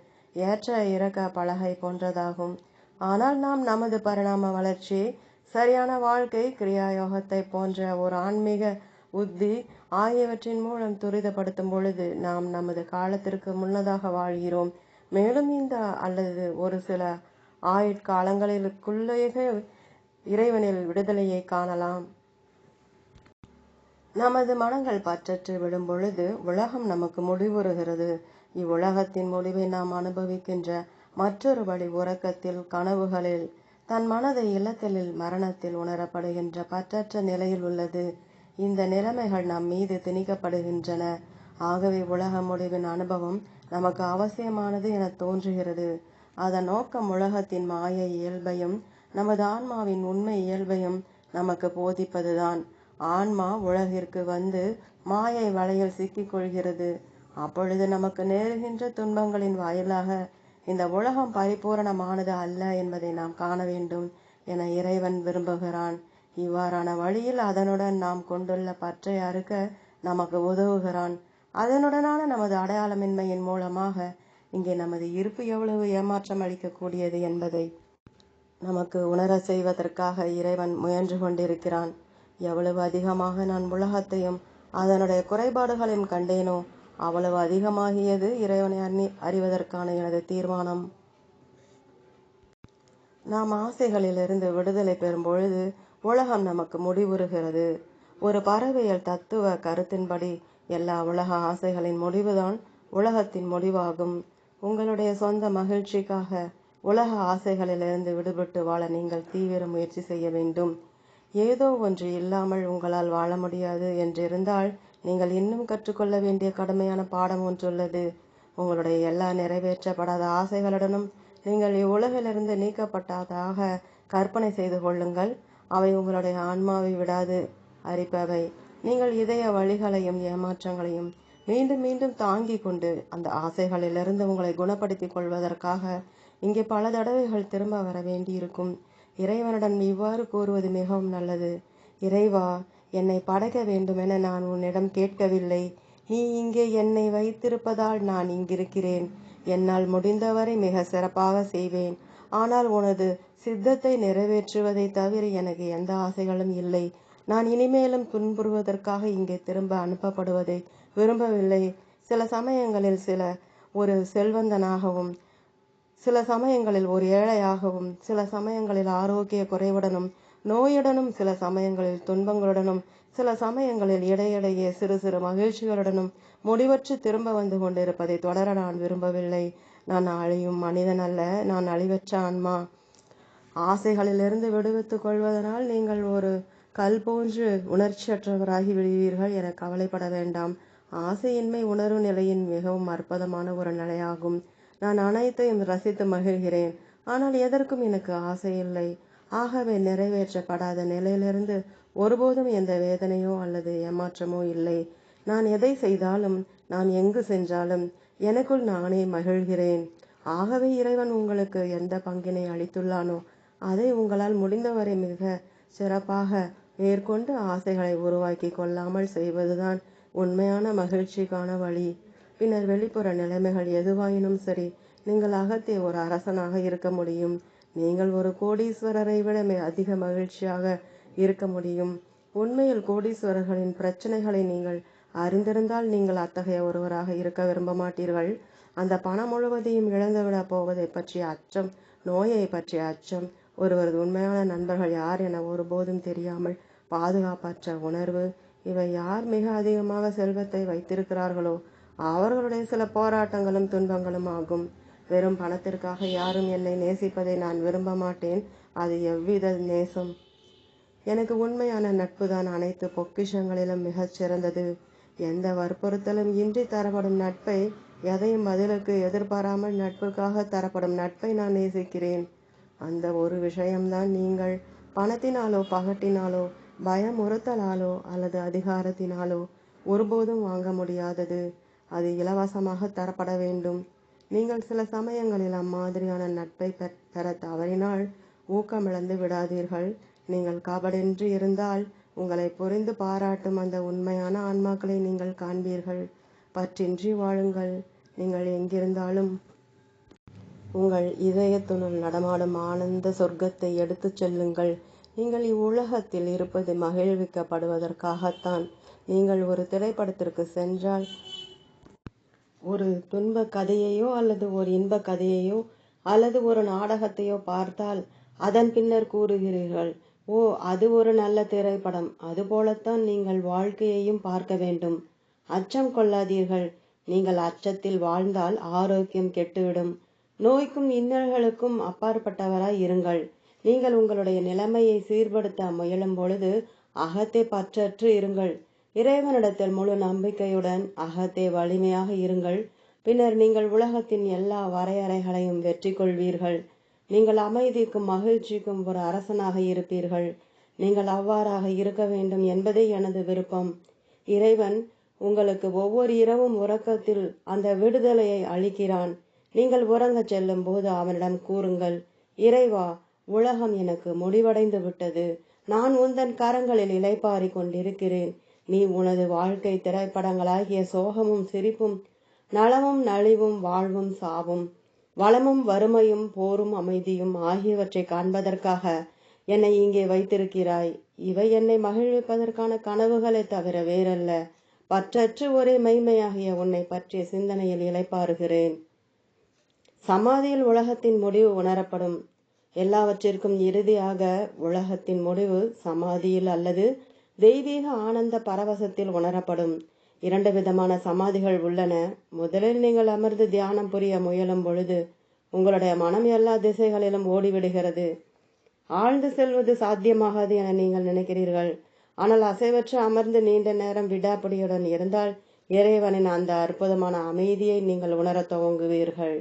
ஏற்ற இறக்க பலகை போன்றதாகும். ஆனால் நாம் நமது பரிணாம வளர்ச்சியை சரியான வாழ்க்கை கிரியாயோகத்தை போன்ற ஒரு ஆன்மீக உத்தி ஆகியவற்றின் மூலம் துரிதப்படுத்தும் பொழுது நாம் நமது காலத்திற்கு முன்னதாக வாழ்கிறோம். மேலும் இந்த அல்லது ஒரு சில ஆயுட்காலங்களுக்குள்ளேயே இறைவனில் விடுதலையை காணலாம். நமது மனங்கள் பற்றற்று விடும் பொழுது உலகம் நமக்கு முடிவுறுகிறது. இவ்வுலகத்தின் முடிவை நாம் அனுபவிக்கின்ற மற்றொரு வழி உறக்கத்தில், கனவுகளில், தன் மனதை இல்லத்தில் மரணத்தில் உணரப்படுகின்ற பற்றற்ற நிலையில் உள்ளது. இந்த நிலைமைகள் நம் மீது திணிக்கப்படுகின்றன. ஆகவே உலக முடிவின் அனுபவம் நமக்கு அவசியமானது என தோன்றுகிறது. அதன் நோக்கம் உலகத்தின் மாய இயல்பையும் நமது ஆன்மாவின் உண்மை இயல்பையும் நமக்கு போதிப்பதுதான். ஆன்மா உலகிற்கு வந்து மாயை வலையில் சிக்கிக் கொள்கிறது. அப்பொழுது நமக்கு நேருகின்ற துன்பங்களின் வாயிலாக இந்த உலகம் பரிபூரணமானது அல்ல என்பதை நாம் காண வேண்டும் என இறைவன் விரும்புகிறான். இவ்வாறான வழியில் அதனுடன் நாம் கொண்டுள்ள பற்றை அறுக்க நமக்கு உதவுகிறான். அதனுடனான நமது அடையாளமின்மையின் மூலமாக இங்கே நமது இருப்பு எவ்வளவு ஏமாற்றம் அளிக்கக்கூடியது என்பதை நமக்கு உணர செய்வதற்காக இறைவன் முயன்று கொண்டிருக்கிறான். எவ்வளவு அதிகமாக நான் உலகத்தையும் அதனுடைய குறைபாடுகளையும் கண்டேனோ அவ்வளவு அதிகமாகியது இறைவனை அறிவதற்கான எனது தீர்மானம். நாம் ஆசைகளிலிருந்து விடுதலை பெறும் பொழுது உலகம் நமக்கு முடிவுறுகிறது. ஒரு பறவையல் தத்துவ கருத்தின்படி எல்லா உலக ஆசைகளின் முடிவுதான் உலகத்தின் முடிவாகும். உங்களுடைய சொந்த மகிழ்ச்சிக்காக உலக ஆசைகளிலிருந்து விடுபட்டு வாழ நீங்கள் தீவிர முயற்சி செய்ய வேண்டும். ஏதோ ஒன்று இல்லாமல் உங்களால் வாழ முடியாது என்றிருந்தால் நீங்கள் இன்னும் கற்றுக்கொள்ள வேண்டிய கடுமையான பாடம் ஒன்றுள்ளது. உங்களுடைய எல்லா நிறைவேற்றப்படாத ஆசைகளுடனும் நீங்கள் இவ்வுலகிலிருந்து நீக்கப்பட்டதாக கற்பனை செய்து கொள்ளுங்கள். அவை உங்களுடைய ஆன்மாவை விடாது அரிப்பவை. நீங்கள் இதய வழிகளையும் ஏமாற்றங்களையும் மீண்டும் மீண்டும் தாங்கி கொண்டு அந்த ஆசைகளிலிருந்து உங்களை குணப்படுத்திக் கொள்வதற்காக இங்கே பல தடவைகள் திரும்ப வர வேண்டியிருக்கும். இறைவனிடம் இவ்வாறு கூறுவது மிகவும் நல்லது. இறைவா, என்னை படைக்க வேண்டுமென நான் உன்னிடம் கேட்கவில்லை. நீ இங்கே என்னை வைத்திருப்பதால் நான் இங்கிருக்கிறேன். என்னால் முடிந்தவரை மிக சிறப்பாக செய்வேன். ஆனால் உனது சித்தத்தை நிறைவேற்றுவதை தவிர எனக்கு எந்த ஆசைகளும் இல்லை. நான் இனிமேலும் துன்புறுவதற்காக இங்கே திரும்ப அனுப்பப்படுவதை விரும்பவில்லை. சில சமயங்களில் ஒரு செல்வந்தனாகவும், சில சமயங்களில் ஒரு ஏழையாகவும், சில சமயங்களில் ஆரோக்கிய குறைவுடனும் நோயுடனும், சில சமயங்களில் துன்பங்களுடனும், சில சமயங்களில் இடையிடையே சிறு சிறு மகிழ்ச்சிகளுடனும் முடிவற்று திரும்ப வந்து கொண்டிருப்பதை தொடர நான் விரும்பவில்லை. நான் அழியும் மனிதன் அல்ல, நான் அழிவற்ற ஆன்மா. ஆசைகளிலிருந்து விடுவித்துக் கொள்வதனால் நீங்கள் ஒரு கல் போன்று உணர்ச்சியற்றவராகி விடுவீர்கள் என கவலைப்பட வேண்டாம். ஆசையின்மை உணர்வு நிலையின் மிகவும் அற்புதமான ஒரு நிலையாகும். நான் அனைத்தையும் ரசித்து மகிழ்கிறேன். ஆனால் எதற்கும் எனக்கு ஆசை இல்லை. ஆகவே நிறைவேற்றப்படாத நிலையிலிருந்து ஒருபோதும் எந்த வேதனையோ அல்லது ஏமாற்றமோ இல்லை. நான் எதை செய்தாலும், நான் எங்கு சென்றாலும் எனக்குள் நானே மகிழ்கிறேன். ஆகவே இறைவன் உங்களுக்கு எந்த பங்கினை அளித்துள்ளானோ அதை உங்களால் முடிந்தவரை மிக சிறப்பாக மேற்கொண்டு ஆசைகளை உருவாக்கி கொள்ளாமல் செய்வதுதான் உண்மையான மகிழ்ச்சிக்கான வழி. பின்னர் வெளிப்புற நிலைமைகள் எதுவாயினும் சரி, நீங்கள் அகத்தே ஒரு அரசனாக இருக்க முடியும். நீங்கள் ஒரு கோடீஸ்வரரை விட அதிக மகிழ்ச்சியாக இருக்க முடியும். உண்மையில் கோடீஸ்வரர்களின் பிரச்சனைகளை நீங்கள் அறிந்திருந்தால் நீங்கள் அத்தகைய ஒருவராக இருக்க விரும்ப மாட்டீர்கள். அந்த பணம் முழுவதையும் இழந்துவிட போவதை பற்றிய அச்சம், நோயை பற்றிய அச்சம், ஒருவரது உண்மையான நண்பர்கள் யார் என ஒருபோதும் தெரியாமல் பாதுகாப்பற்ற உணர்வு, இவை யார் மிக அதிகமாக செல்வத்தை வைத்திருக்கிறார்களோ அவர்களுடைய சில போராட்டங்களும் துன்பங்களும் ஆகும். வெறும் பணத்திற்காக யாரும் என்னை நேசிப்பதை நான் விரும்ப மாட்டேன். அது எவ்வித நேசம்? எனக்கு உண்மையான நட்புதான் அனைத்து பொக்கிஷங்களிலும் மிகச் சிறந்தது. எந்த வற்புறுத்தலும் இன்றி தரப்படும் நட்பை, எதையும் பதிலுக்கு எதிர்பாராமல் நட்புக்காக தரப்படும் நட்பை நான் நேசிக்கிறேன். அந்த ஒரு விஷயம்தான் நீங்கள் பணத்தினாலோ பகட்டினாலோ பயமுறுத்தலாலோ அல்லது அதிகாரத்தினாலோ ஒருபோதும் வாங்க முடியாதது. அது இலவசமாக தரப்பட வேண்டும். நீங்கள் சில சமயங்களில் அம்மாதிரியான நட்பை பெற தவறினால் ஊக்கமிழந்து விடாதீர்கள். நீங்கள் கபடின்றி இருந்தால் உங்களை புரிந்து பாராட்டும் அந்த உண்மையான ஆன்மாக்களை நீங்கள் காண்பீர்கள். பற்றின்றி வாழுங்கள். நீங்கள் எங்கிருந்தாலும் உங்கள் இதயத்துனுள் நடமாடும் ஆனந்த சொர்க்கத்தை எடுத்துச் செல்லுங்கள். நீங்கள் இவ்வுலகத்தில் இருப்பது மகிழ்விக்கப்படுவதற்காகத்தான். நீங்கள் ஒரு திரைப்படத்திற்கு சென்றால் ஒரு துன்ப கதையையோ அல்லது ஒரு இன்ப கதையையோ அல்லது ஒரு நாடகத்தையோ பார்த்தால் அதன் பின்னர் கூறுகிறீர்கள், ஓ, அது ஒரு நல்ல திரைப்படம். அதுபோலத்தான் நீங்கள் வாழ்க்கையையும் பார்க்க வேண்டும். அச்சம் கொள்ளாதீர்கள். நீங்கள் அச்சத்தில் வாழ்ந்தால் ஆரோக்கியம் கெட்டுவிடும். நோய்க்கும் இன்னல்களுக்கும் அப்பாற்பட்டவராய் இருங்கள். நீங்கள் உங்களுடைய நிலைமையை சீர்படுத்த முயலும் பொழுது அகத்தே பற்றற்று இருங்கள். இறைவனிடத்தில் முழு நம்பிக்கையுடன் அகத்தே வலிமையாக இருங்கள். பின்னர் நீங்கள் உலகத்தின் எல்லா வரையறைகளையும் வெற்றி கொள்வீர்கள். நீங்கள் அமைதிக்கும் மகிழ்ச்சிக்கும் ஒரு அரசனாக இருப்பீர்கள். நீங்கள் அவ்வாறாக இருக்க வேண்டும் என்பதே எனது விருப்பம். இறைவன் உங்களுக்கு ஒவ்வொரு இரவும் உறக்கத்தில் அந்த விடுதலையை அளிக்கிறான். நீங்கள் உறங்கச் செல்லும் போது அவனிடம் கூறுங்கள், இறைவா, உலகம் எனக்கு முடிவடைந்து விட்டது. நான் உந்தன் கரங்களில் இளைப்பாரி கொண்டிருக்கிறேன். நீ உனது வாழ்க்கை திரைப்படங்களாகிய சோகமும் சிரிப்பும் நலமும் நலிவும் வாழ்வும் சாவும் வளமும் வறுமையும் போரும் அமைதியும் ஆகியவற்றை காண்பதற்காக என்னை இங்கே வைத்திருக்கிறாய். இவை என்னை மகிழ்விப்பதற்கான கனவுகளை தவிர வேறல்ல. பற்றற்று ஒரே மெய்மையாகிய உன்னை பற்றிய சிந்தனையில் இளைப்பாறுகிறேன். சமாதியில் உலகத்தின் முடிவு உணரப்படும். எல்லாவற்றிற்கும் இறுதியாக உலகத்தின் முடிவு சமாதியில் அல்லது தெய்வீக ஆனந்த பரவசத்தில் உணரப்படும். 2 விதமான சமாதிகள் உள்ளன. முதலில் நீங்கள் அமர்ந்து தியானம் புரிய முயலும் பொழுது உங்களுடைய மனம் எல்லா திசைகளிலும் ஓடிவிடுகிறது. ஆழ்ந்து செல்வது சாத்தியமாகாது என நீங்கள் நினைக்கிறீர்கள். ஆனால் அசைவற்று அமர்ந்து நீண்ட நேரம் விடாப்பிடியுடன் இருந்தால் இறைவனின் அந்த அற்புதமான அமைதியை நீங்கள் உணரத் துவங்குவீர்கள்.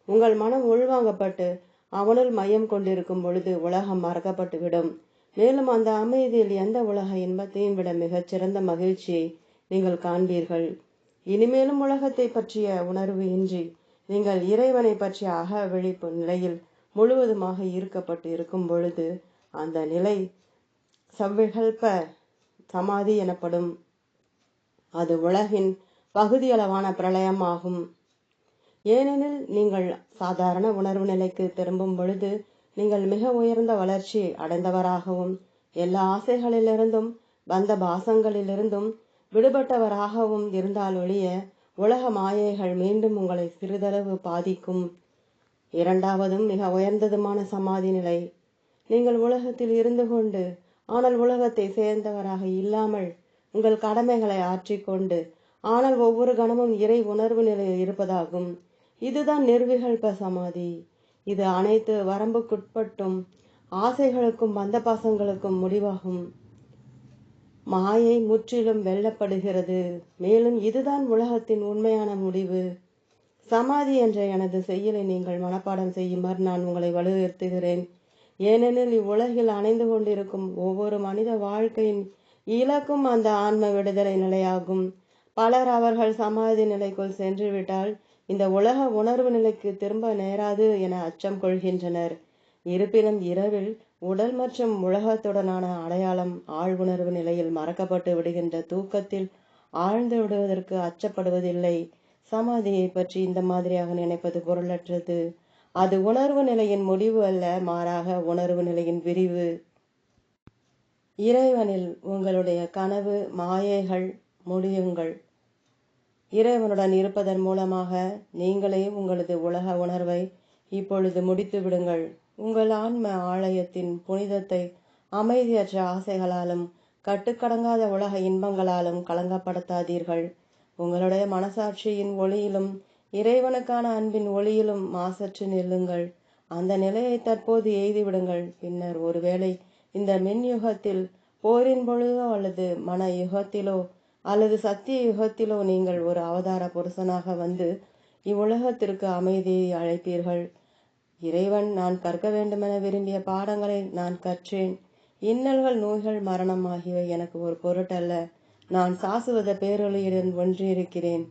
உங்கள் மனம் உள்வாங்கப்பட்டு அவனுள் மையம் கொண்டிருக்கும் பொழுது உலகம் மறக்கப்பட்டு விடும். மேலும் அந்த அமைதியில் எந்த உலக இன்பத்தையும் விட மிகச்சிறந்த மகிழ்ச்சியை நீங்கள் காண்பீர்கள். இனிமேலும் உலகத்தை பற்றிய உணர்வு இன்றி நீங்கள் இறைவனை பற்றிய அக விழிப்பு நிலையில் முழுவதுமாக ஈர்க்கப்பட்டு இருக்கும் பொழுது அந்த நிலை சவ்விகல்ப சமாதி எனப்படும். அது உலகின் பகுதியளவான பிரளயம் ஆகும். ஏனெனில் நீங்கள் சாதாரண உணர்வு நிலைக்கு திரும்பும் பொழுது நீங்கள் மிக உயர்ந்த வளர்ச்சி அடைந்தவராகவும் எல்லா ஆசைகளிலிருந்தும் பந்த பாசங்களிலிருந்தும் விடுபட்டவராகவும் இருந்தால் ஒழிய உலக மாயைகள் மீண்டும் உங்களை சிறிதளவு பாதிக்கும். இரண்டாவதும் மிக உயர்ந்ததுமான சமாதி நிலை. நீங்கள் உலகத்தில் இருந்து கொண்டு ஆனால் உலகத்தை சேர்ந்தவராக இல்லாமல் உங்கள் கடமைகளை ஆற்றிக்கொண்டு ஆனால் ஒவ்வொரு கணமும் இறை உணர்வு நிலையில் இருப்பதாகும். இதுதான் நிர்விகல்ப சமாதி. இது அனைத்து வரம்புக்குட்பட்டும் ஆசைகளுக்கும் பந்த பாசங்களுக்கும் முடிவாகும். மாயை முற்றிலும் வெல்லப்படுகிறது. மேலும் இதுதான் உலகத்தின் உண்மையான முடிவு. சமாதி என்ற எனது செய்யலை நீங்கள் மனப்பாடம் செய்யுமாறு நான் உங்களை வலியுறுத்துகிறேன். ஏனெனில் இவ்வுலகில் அணைந்து கொண்டிருக்கும் ஒவ்வொரு மனித வாழ்க்கையின் இலக்கும் அந்த ஆன்ம விடுதலை நிலையாகும். பலர் அவர்கள் சமாதி நிலைக்குள் சென்று விட்டால் இந்த உலக உணர்வு நிலைக்கு திரும்ப நேராது என அச்சம் கொள்கின்றனர். இருப்பினும் இரவில் உடல் மற்றும் உலகத்துடனான அடையாளம் ஆழ்வுணர்வு நிலையில் மறக்கப்பட்டு விடுகின்ற தூக்கத்தில் ஆழ்ந்து விடுவதற்கு அச்சப்படுவதில்லை. சமாதியை பற்றி இந்த மாதிரியாக நினைப்பது பொருளற்றது. அது உணர்வு நிலையின் முடிவு அல்ல, மாறாக உணர்வு நிலையின் விரிவு. இறைவனில் உங்களுடைய கனவு மாயைகள் முடியுங்கள். இறைவனுடன் இருப்பதன் மூலமாக நீங்களே உங்களது உலக உணர்வை இப்பொழுது முடித்து விடுங்கள். உங்கள் ஆன்ம ஆலயத்தின் புனிதத்தை அமைதியற்ற ஆசைகளாலும் கட்டுக்கடங்காத உலக இன்பங்களாலும் களங்கப்படுத்தாதீர்கள். உங்களுடைய மனசாட்சியின் ஒளியிலும் இறைவனுக்கான அன்பின் ஒளியிலும் மாசற்று நில்லுங்கள். அந்த நிலையை தற்போது எய்திவிடுங்கள். பின்னர் ஒருவேளை இந்த மின் யுகத்தில் போரின் பொழுதோ அல்லது மன யுகத்திலோ அல்லது சத்திய யுகத்திலோ நீங்கள் ஒரு அவதார புருஷனாக வந்து இவ்வுலகத்திற்கு அமைதியை அழைப்பீர்கள். இறைவன் நான் கற்க வேண்டுமென விரும்பிய பாடங்களை நான் கற்றேன். இன்னல்கள், நோய்கள், மரணம் ஆகியவை எனக்கு ஒரு பொருட்டல்ல. நான் சாசுவத பேரொளியுடன் ஒன்றியிருக்கிறேன்.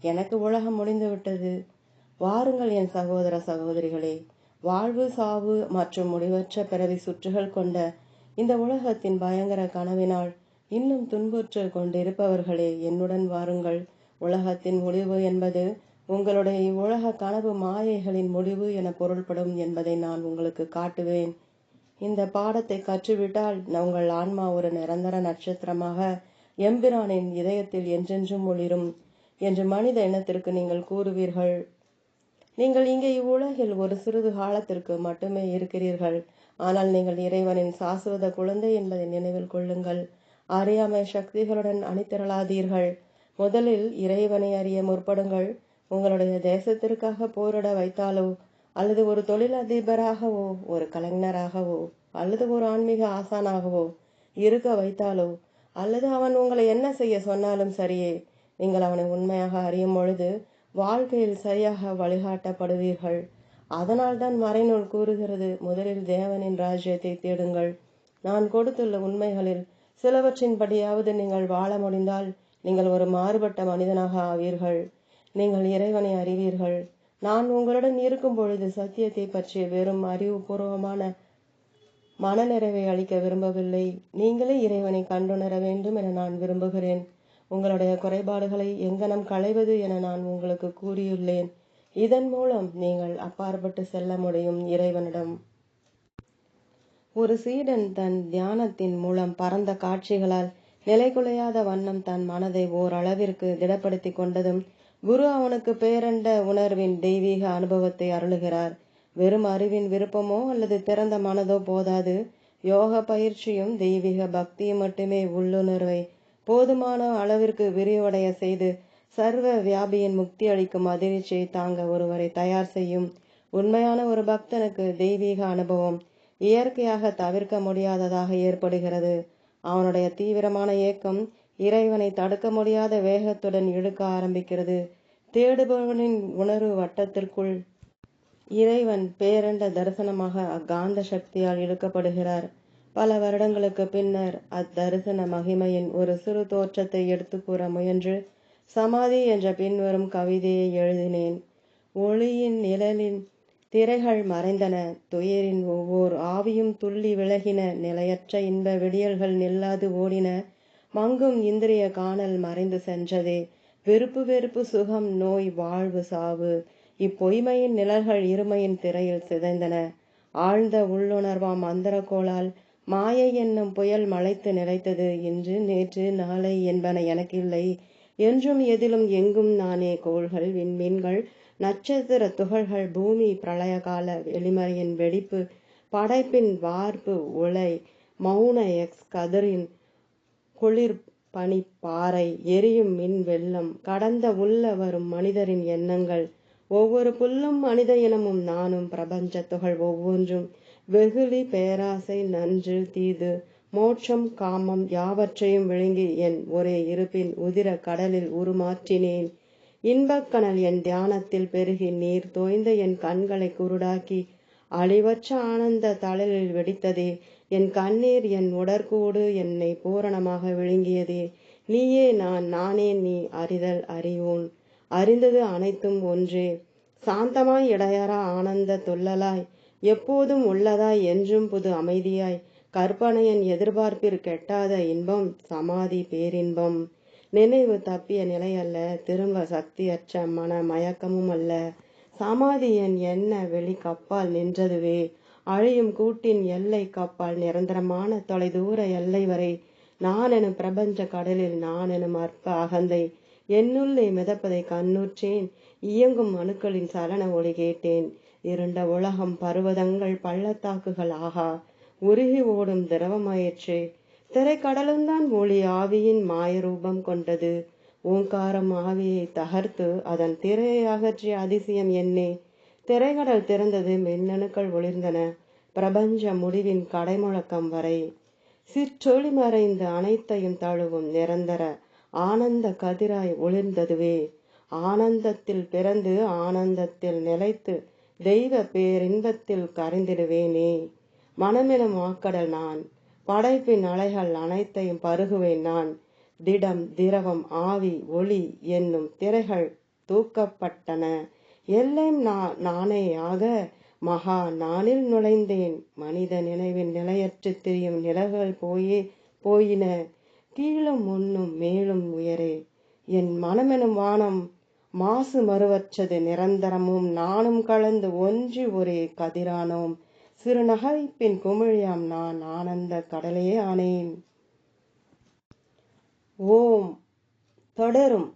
எனக்கு உலகம் முடிந்துவிட்டது. வாருங்கள் என் சகோதர சகோதரிகளே, வாழ்வு, சாவு மற்றும் முடிவற்ற பிறவி சுற்றுகள் கொண்ட இந்த உலகத்தின் பயங்கர கனவினால் இன்னும் துன்புற்று கொண்டிருப்பவர்களே, என்னுடன் வாருங்கள். உலகத்தின் முடிவு என்பது உங்களுடைய இவ்வுலக கனவு மாயைகளின் முடிவு என பொருள்படும் என்பதை நான் உங்களுக்கு காட்டுவேன். இந்த பாடத்தை கற்றுவிட்டால் உங்கள் ஆன்மா ஒரு நிரந்தர நட்சத்திரமாக எம்பிரானின் இதயத்தில் என்றென்றும் ஒளிரும் என்று மனித இனத்திற்கு நீங்கள் கூறுவீர்கள். நீங்கள் இங்கே இவ்வுலகில் ஒரு சிறிது காலத்திற்கு மட்டுமே இருக்கிறீர்கள். ஆனால் நீங்கள் இறைவனின் சாசுவத குழந்தை என்பதை நினைவில் கொள்ளுங்கள். அறியாமை சக்திகளுடன் அணிதிரளாதீர்கள். முதலில் இறைவனை அறிய முற்படுங்கள். உங்களுடைய தேசத்திற்காக போரிட வைத்தாலோ, அல்லது ஒரு தொழிலதிபராகவோ, ஒரு கலைஞராகவோ, அல்லது ஒரு ஆன்மீக ஆசானாகவோ இருக்க வைத்தாலோ, அல்லது அவன் உங்களை என்ன செய்ய சொன்னாலும் சரியே, நீங்கள் அவனை உண்மையாக அறியும் பொழுது வாழ்க்கையில் சரியாக வழிகாட்டப்படுவீர்கள். அதனால்தான் மறைநூல் கூறுகிறது, முதலில் தேவனின் ராஜ்யத்தை தேடுங்கள். நான் கொடுத்துள்ள உண்மைகளில் சிலவற்றின்படியாவது நீங்கள் வாழ முடிந்தால் நீங்கள் ஒரு மாறுபட்ட மனிதனாக ஆவீர்கள். நீங்கள் இறைவனை அறிவீர்கள். நான் உங்களுடன் இருக்கும் பொழுது சத்தியத்தை பற்றிய வெறும் அறிவுபூர்வமான மனநிறைவை அளிக்க விரும்பவில்லை. நீங்களே இறைவனை கண்டுணர வேண்டும் என நான் விரும்புகிறேன். உங்களுடைய குறைபாடுகளை எங்கனம் களைவது என நான் உங்களுக்கு கூறியுள்ளேன். இதன் மூலம் நீங்கள் அப்பாற்பட்டு செல்ல முடியும் இறைவனிடம். ஒரு சீடன் தன் தியானத்தின் மூலம் பரந்த காட்சிகளால் நிலைகுலையாத வண்ணம் தன் மனதை ஓரளவிற்கு திடப்படுத்தி கொண்டதும் குரு அவனுக்கு பேரண்ட உணர்வின் தெய்வீக அனுபவத்தை அருளுகிறார். வெறும் அறிவின் விருப்பமோ அல்லது திறந்த மனதோ போதாது. யோக பயிற்சியும் தெய்வீக பக்தியும் மட்டுமே உள்ளுணர்வை போதுமான அளவிற்கு விரிவடைய செய்து சர்வ வியாபியின் முக்தி அளிக்கும் அதிர்ச்சியை தாங்க ஒருவரை தயார் செய்யும். உண்மையான ஒரு பக்தனுக்கு தெய்வீக அனுபவம் இயற்கையாக தவிர்க்க முடியாததாக ஏற்படுகிறது. அவனுடைய தீவிரமான ஏக்கம் இறைவனை தடுக்க முடியாத வேகத்துடன் இழுக்க ஆரம்பிக்கிறது. தேடுபவனின் உணர்வு வட்டத்திற்குள் இறைவன் பேரண்ட தரிசனமாக அக்காந்த சக்தியால் இழுக்கப்படுகிறார். பல வருடங்களுக்கு பின்னர் அத்தரிசன மகிமையின் ஒரு சிறு தோற்றத்தை எடுத்து கூற முயன்று சமாதி என்ற பின்வரும் கவிதையை எழுதினேன். ஒளியின் நிழலின் திரைகள் மறைந்தன, துயரின் ஒவ்வொரு ஆவியும் துள்ளி விலகின, நிலையற்ற இன்ப விடியல்கள் நில்லாது ஓடின, மங்கும் இந்திரிய காணல் மறைந்து சென்றதே, வெறுப்பு வெறுப்பு சுகம் நோய் வாழ்வு சாவு, இப்பொய்மையின் நிழல்கள் இருமையின் திரையில் சிதைந்தன. ஆழ்ந்த உள்ளுணர்வாம் அந்தரக்கோளால் மாயை என்னும் புயல் மலைத்து நிலைத்தது. இன்று நேற்று நாளை என்பன எனக்கில்லை, என்றும் எதிலும் எங்கும் நானே. கோள்கள், விண்மீன்கள், நட்சத்திர துகள்கள், பூமி, பிரளயகால எளிமறையின் வெடிப்பு, படைப்பின் வார்ப்பு, உலை, மௌன எக்ஸ் கதிரின் குளிர் பனி பாறை, எரியும் மின் வெள்ளம், கடந்த உள்ள வரும் மனிதரின் எண்ணங்கள், ஒவ்வொரு புல்லும் மனித இனமும் நானும், பிரபஞ்ச துகள் ஒவ்வொன்றும், வெகுளி, பேராசை, நன்று, தீது, மோட்சம், காமம் யாவற்றையும் விழுங்கி என் ஒரே இருப்பின் உதிர கடலில் உருமாற்றினேன். இன்பக்கணல் என் தியானத்தில் பெருகி நீர் தோய்ந்த என் கண்களை குருடாக்கி அழிவற்ற ஆனந்த தழலில் வெடித்ததே. என் கண்ணீர் என் உடற்கூடு என்னை பூரணமாக விழுங்கியதே. நீயே நான், நானே நீ, அறிதல் அறிவோன், அறிந்தது அனைத்தும் ஒன்றே. சாந்தமாய் இடையறா ஆனந்த துள்ளலாய், எப்போதும் உள்ளதாய், என்றும் புது அமைதியாய், கற்பனையின் எதிர்பார்ப்பிற் கெட்டாத இன்பம், சமாதி பேரின்பம். நினைவு தப்பிய நிலை அல்ல, திரும்ப சக்தியற்ற மன மயக்கமும் அல்ல. சமாதி என் எண்ண வெளி கப்பால் நின்றதுவே, அழியும் கூட்டின் எல்லை கப்பால் நிரந்தரமான தொலைதூர எல்லை வரை நான் எனும் பிரபஞ்ச கடலில் நான் எனும் அற்ப அகந்தை என்னுள்ளே மிதப்பதை கண்ணுற்றேன். இயங்கும் அணுக்களின் சலன ஒளி கேட்டேன். இருண்ட உலகம் பர்வதங்கள் பள்ளத்தாக்குகள் ஆகா உருகி ஓடும் திரவமாயிற்றே. திரைக்கடலும்தான் ஒளி ஆவியின் மாய ரூபம் கொண்டது. ஓங்காரம் ஆவியை தகர்த்து அதன் திரையை அகற்றிய அதிசயம் என்னே. திரைக்கடல் திறந்தது, மின்னணுக்கள் ஒளிர்ந்தன, பிரபஞ்ச முடிவின் கடைமுழக்கம் வரை. சிற்றொளி மறைந்து அனைத்தையும் தழுவும் நிரந்தர ஆனந்த கதிராய் ஒளிர்ந்ததுவே. ஆனந்தத்தில் பிறந்து ஆனந்தத்தில் நிலைத்து தெய்வ பேரின்பத்தில் கரைந்திடுவேனே. மனமெனும் மாக்கடல் நான், படைப்பின் அலைகள் அனைத்தையும் பருகுவேன் நான். திடம் திரவம் ஆவி ஒளி என்னும் திரைகள் தூக்கப்பட்டன. எல்லாம் நானேயாக மகா நானில் நுழைந்தேன். மனித நினைவின் நிலையற்று திரியும் நிழல்கள் போயின. கீழும் முன்னும் மேலும் உயரே. என் மனமெனும் வானம் மாசு மறுவற்றது நிரந்தரமும் நானும் கலந்து ஒன்றி ஒரே கதிரானோம். சிறு நகைப்பின் குமிழியாம் நான் ஆனந்த கடலே ஆனேன். ஓம் தொடரும்.